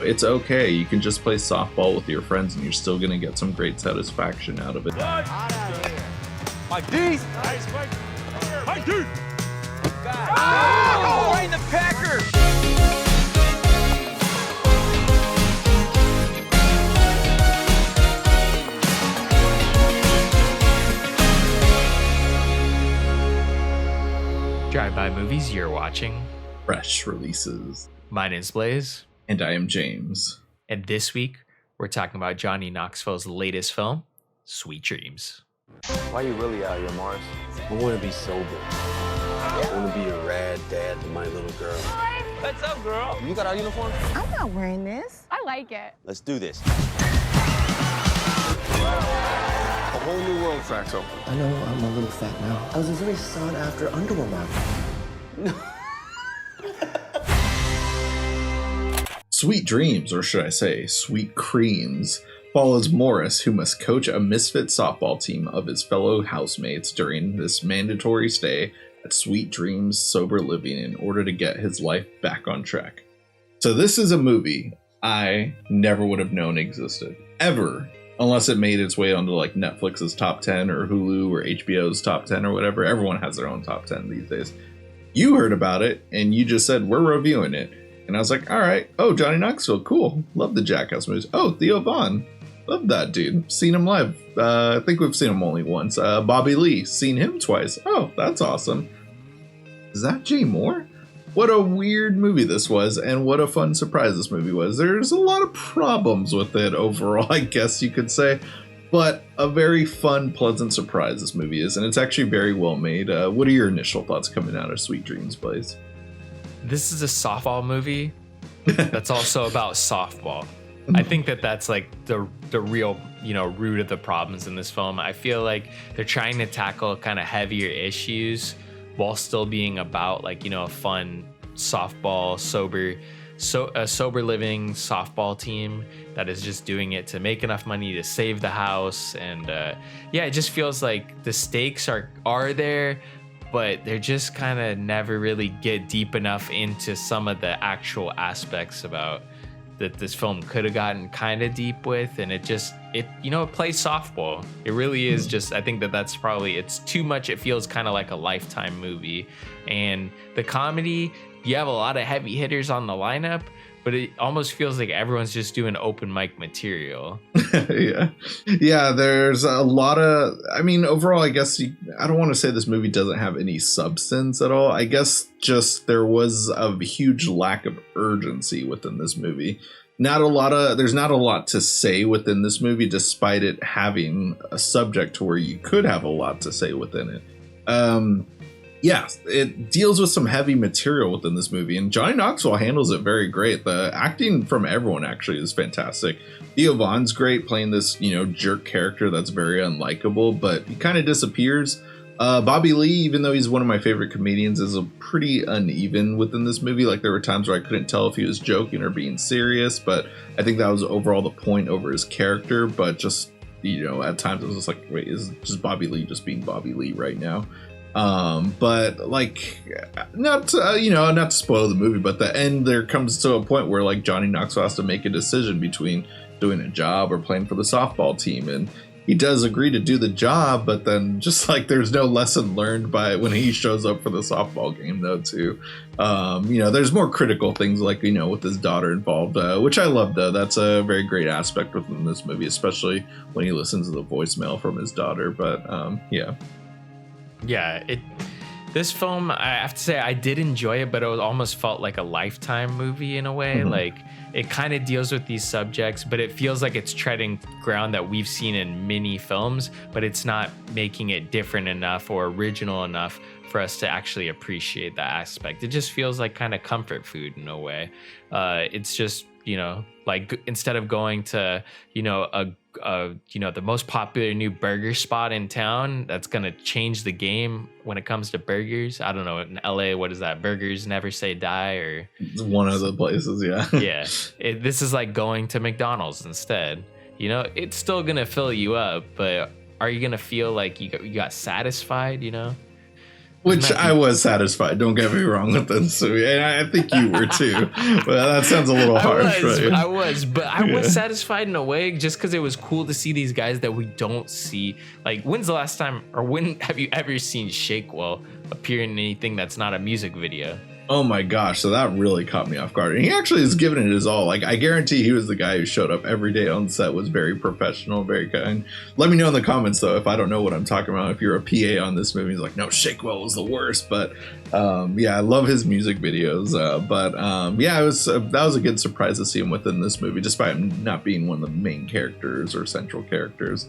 It's okay. You can just play softball with your friends and you're still going to get some great satisfaction out of it. Mike D. Nice, Mike. Mike D. Oh, right in the Packers. Drive-by movies you're watching. Fresh releases. My name's Blaise. And I am James. And this week, we're talking about Johnny Knoxville's latest film, Sweet Dreams. Why you really out here, Mars? I want to be sober. I want to be a rad dad to my little girl. What's up, girl? You got our uniform? I'm not wearing this. I like it. Let's do this. A whole new world cracks open. I know I'm a little fat now. I was a very sought after underwear model. Sweet Dreams, or should I say, Sweet Creams, follows Morris, who must coach a misfit softball team of his fellow housemates during this mandatory stay at Sweet Dreams Sober Living in order to get his life back on track. So this is a movie I never would have known existed, ever, unless it made its way onto like Netflix's top 10 or Hulu or HBO's top 10 or whatever. Everyone has their own top 10 these days. You heard about it and you just said, we're reviewing it. And I was like, all right. Oh, Johnny Knoxville. Cool. Love the Jackass movies. Oh, Theo Vaughn. Love that dude. Seen him live. I think we've seen him only once. Bobby Lee. Seen him twice. Oh, that's awesome. Is that Jay Moore? What a weird movie this was. And what a fun surprise this movie was. There's a lot of problems with it overall, I guess you could say. But a very fun, pleasant surprise this movie is. And it's actually very well made. What are your initial thoughts coming out of Sweet Dreams, Blaise? This is a softball movie that's also about softball. I think that's like the real, root of the problems in this film. I feel like they're trying to tackle kind of heavier issues while still being about like, a fun softball, sober living softball team that is just doing it to make enough money to save the house. And it just feels like the stakes are there, but they're just kind of never really get deep enough into some of the actual aspects about that this film could have gotten kind of deep with. And it plays softball. It really is just, I think that's probably, it's too much. It feels kind of like a Lifetime movie. And the comedy, you have a lot of heavy hitters on the lineup, but it almost feels like everyone's just doing open mic material. Yeah, there's a lot of, overall, I guess I don't want to say this movie doesn't have any substance at all. I guess just there was a huge lack of urgency within this movie. There's not a lot to say within this movie, despite it having a subject to where you could have a lot to say within it. It deals with some heavy material within this movie, and Johnny Knoxville handles it very great. The acting from everyone actually is fantastic. Theo Vaughn's great playing this, jerk character that's very unlikable, but he kind of disappears. Bobby Lee, even though he's one of my favorite comedians, is pretty uneven within this movie. Like there were times where I couldn't tell if he was joking or being serious, but I think that was overall the point over his character. But just, at times I was just like, wait, is just Bobby Lee just being Bobby Lee right now? But like, not to spoil the movie, but the end there comes to a point where like Johnny Knoxville has to make a decision between doing a job or playing for the softball team, and he does agree to do the job, but then just like there's no lesson learned by when he shows up for the softball game though too. There's more critical things like with his daughter involved, which I love though. That's a very great aspect within this movie, especially when he listens to the voicemail from his daughter. But this film, I have to say I did enjoy it, but it almost felt like a Lifetime movie in a way. Mm-hmm. Like it kind of deals with these subjects, but it feels like it's treading ground that we've seen in many films, but it's not making it different enough or original enough for us to actually appreciate that aspect. It just feels like kind of comfort food in a way. It's just, like instead of going to, the most popular new burger spot in town that's going to change the game when it comes to burgers. I don't know, in LA, what is that? Burgers never say die, or it's one of the places. Yeah. This is like going to McDonald's instead. It's still going to fill you up, but are you going to feel like you got satisfied, Which I was satisfied. Don't get me wrong with this movie, and I think you were too. Well, that sounds a little harsh. I was satisfied in a way, just because it was cool to see these guys that we don't see. Like, when's the last time, or when have you ever seen Shakewell appear in anything that's not a music video? Oh my gosh, so that really caught me off guard. And he actually is giving it his all. Like, I guarantee he was the guy who showed up every day on set, was very professional, very kind. Let me know in the comments, though, if I don't know what I'm talking about. If you're a PA on this movie, he's like, no, Shakewell was the worst. But yeah, I love his music videos. Yeah, that was a good surprise to see him within this movie, despite him not being one of the main characters or central characters.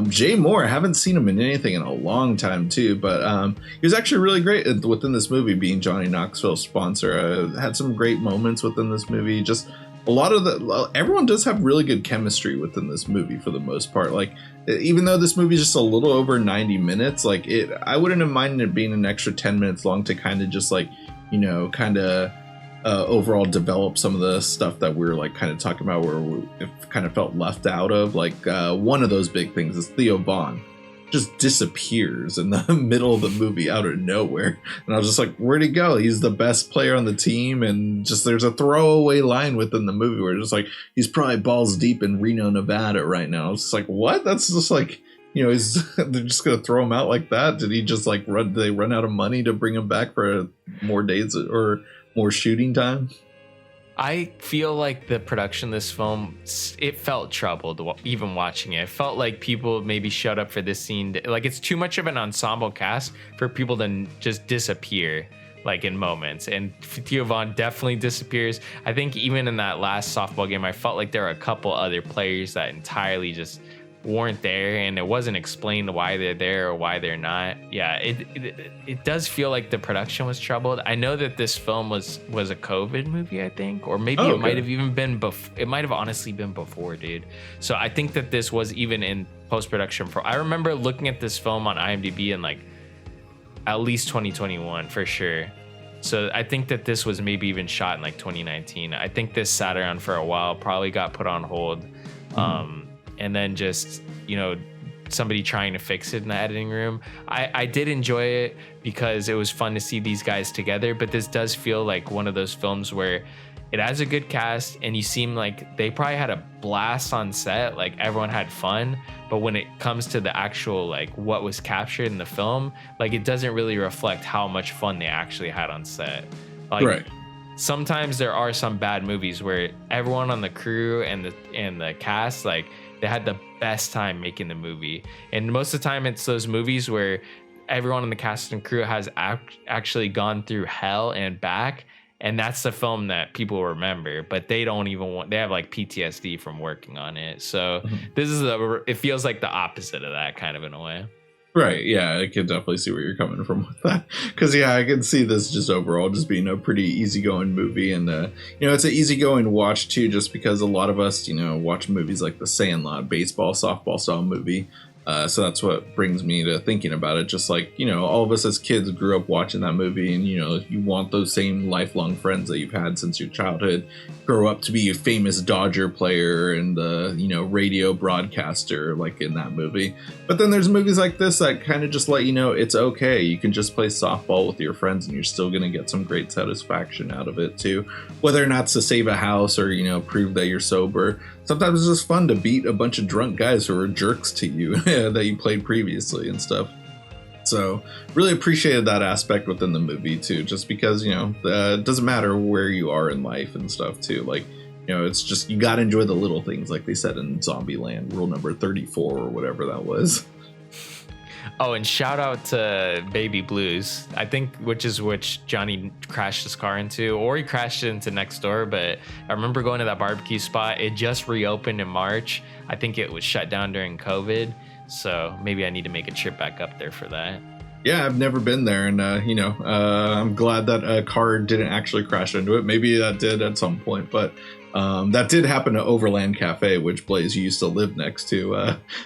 Jay Moore, I haven't seen him in anything in a long time too, but he was actually really great within this movie, being Johnny Knoxville's sponsor. Had some great moments within this movie. Just a lot of everyone does have really good chemistry within this movie for the most part. Like, even though this movie is just a little over 90 minutes, like I wouldn't have minded it being an extra 10 minutes long to kind of just like, overall develop some of the stuff that we're like kind of talking about, where it kind of felt left out of. Like, one of those big things is Theo Vaughn just disappears in the middle of the movie out of nowhere, and I was just like, where'd he go? He's the best player on the team, and just there's a throwaway line within the movie where it's just like, he's probably balls deep in Reno, Nevada right now. It's just like, what? That's just like, they're just gonna throw him out like that? Did he just like did they run out of money to bring him back for more days or more shooting time? I feel like the production of this film, it felt troubled even watching it. It felt like people maybe showed up for this scene. Like, it's too much of an ensemble cast for people to just disappear, like, in moments. And Theo Vaughn definitely disappears. I think even in that last softball game, I felt like there were a couple other players that entirely just weren't there, and it wasn't explained why they're there or why they're not. Yeah, it does feel like the production was troubled. I know that this film was a COVID movie, I think, or maybe it might have even been it might have honestly been before, dude. So I think that this was even in post-production. I remember looking at this film on IMDb in like at least 2021 for sure. So I think that this was maybe even shot in like 2019. I think this sat around for a while, probably got put on hold. And then just, somebody trying to fix it in the editing room. I did enjoy it because it was fun to see these guys together, but this does feel like one of those films where it has a good cast and you seem like they probably had a blast on set, like everyone had fun, but when it comes to the actual, like, what was captured in the film, like, it doesn't really reflect how much fun they actually had on set. Like, right. Sometimes there are some bad movies where everyone on the crew and the cast, like, they had the best time making the movie. And most of the time it's those movies where everyone in the cast and crew has actually gone through hell and back. And that's the film that people remember, but they don't even they have like PTSD from working on it. So this is it feels like the opposite of that, kind of, in a way. Right, yeah, I can definitely see where you're coming from with that. Because, yeah, I can see this just overall just being a pretty easygoing movie. And, it's an easygoing watch, too, just because a lot of us, watch movies like The Sandlot, baseball, softball style movie. So that's what brings me to thinking about it. Just like, all of us as kids grew up watching that movie, and, you want those same lifelong friends that you've had since your childhood grow up to be a famous Dodger player and the, radio broadcaster, like in that movie. But then there's movies like this that kind of just let you know it's okay. You can just play softball with your friends and you're still going to get some great satisfaction out of it too. Whether or not it's to save a house or, prove that you're sober. Sometimes it's just fun to beat a bunch of drunk guys who are jerks to you that you played previously and stuff. So really appreciated that aspect within the movie too, just because, it doesn't matter where you are in life and stuff too. Like, it's just, you got to enjoy the little things, like they said in Zombieland, rule number 34 or whatever that was. Oh, and shout out to Baby Blues, I think, which Johnny crashed his car into, or he crashed into next door. But I remember going to that barbecue spot. It just reopened in March. I think it was shut down during COVID. So maybe I need to make a trip back up there for that. Yeah, I've never been there. And, I'm glad that a car didn't actually crash into it. Maybe that did at some point. But that did happen to Overland Cafe, which Blaise used to live next to.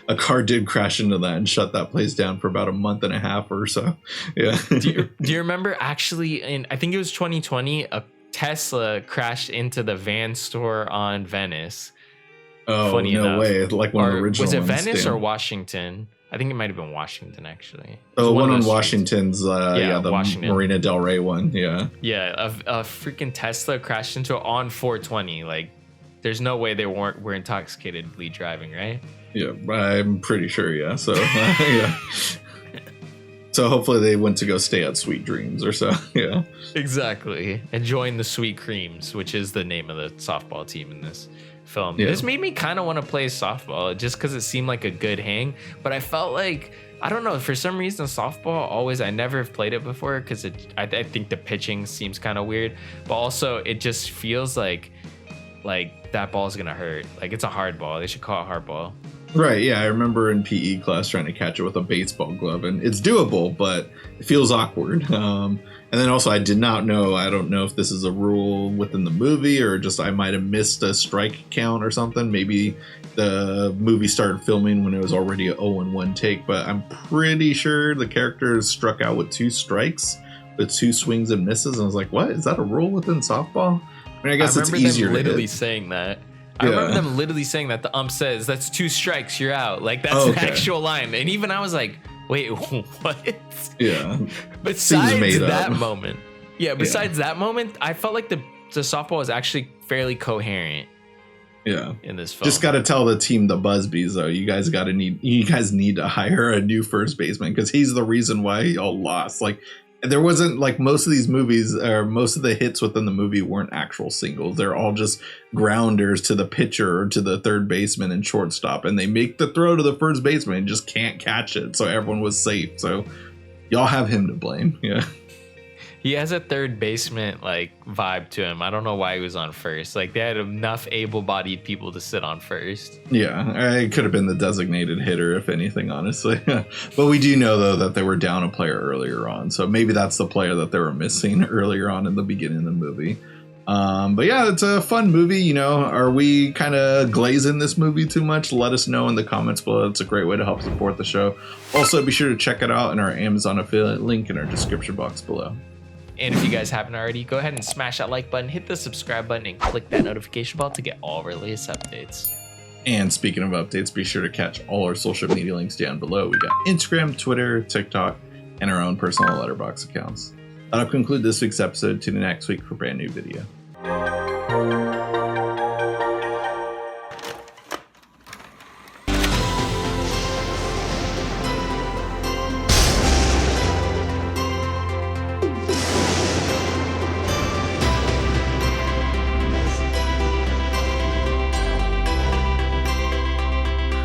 A car did crash into that and shut that place down for about a month and a half or so. Yeah. Do you remember actually I think it was 2020, a Tesla crashed into the Van store on Venice. Oh, Funny no enough. way. Like one of the Or original was it ones, Venice damn. or Washington? I think it might have been Washington, actually. It Oh, was one of on those streets. Washington's, the Washington. Marina Del Rey one, yeah. Yeah, a freaking Tesla crashed into it on 420. Like, there's no way they were intoxicatedly driving, right? Yeah, I'm pretty sure, yeah. So, yeah. So hopefully they went to go stay at Sweet Dreams or so, yeah. Exactly. Enjoying the Sweet Creams, which is the name of the softball team in this film. Yeah. This made me kind of want to play softball just because it seemed like a good hang. But I felt like, I don't know, for some reason, softball always, I never have played it before because I think the pitching seems kind of weird. But also, it just feels like that ball's going to hurt. Like, it's a hard ball. They should call it hard ball. Right, yeah, I remember in PE class trying to catch it with a baseball glove, and it's doable, but it feels awkward. And then also, I don't know if this is a rule within the movie or just I might have missed a strike count or something. Maybe the movie started filming when it was already a 0-1 take, but I'm pretty sure the characters struck out with 2 strikes, with 2 swings and misses, and I was like, what? Is that a rule within softball? I mean, I guess it's easier them to literally hit. saying that. I remember them literally saying that. The ump says, that's 2 strikes, you're out. Like, that's an actual line. And even I was like, wait, what? Yeah. Besides made that up. moment. Yeah, besides that moment, I felt like the softball was actually fairly coherent Yeah. in this film. Just got to tell the team, the Busbies, though, you guys need to hire a new first baseman because he's the reason why y'all lost. Like, there wasn't, like, most of these movies or most of the hits within the movie weren't actual singles. They're all just grounders to the pitcher or to the third baseman and shortstop, and they make the throw to the first baseman and just can't catch it. So everyone was safe. So y'all have him to blame. Yeah. He has a third baseman like vibe to him. I don't know why he was on first. Like, they had enough able-bodied people to sit on first. Yeah, it could have been the designated hitter, if anything, honestly. But we do know, though, that they were down a player earlier on. So maybe that's the player that they were missing earlier on in the beginning of the movie. But yeah, it's a fun movie. You know, are we kind of glazing this movie too much? Let us know in the comments below. It's a great way to help support the show. Also, be sure to check it out in our Amazon affiliate link in our description box below. And if you guys haven't already, go ahead and smash that like button, hit the subscribe button, and click that notification bell to get all of our latest updates. And speaking of updates, be sure to catch all our social media links down below. We got Instagram, Twitter, TikTok, and our own personal letterbox accounts. That'll conclude this week's episode. Tune in next week for a brand new video.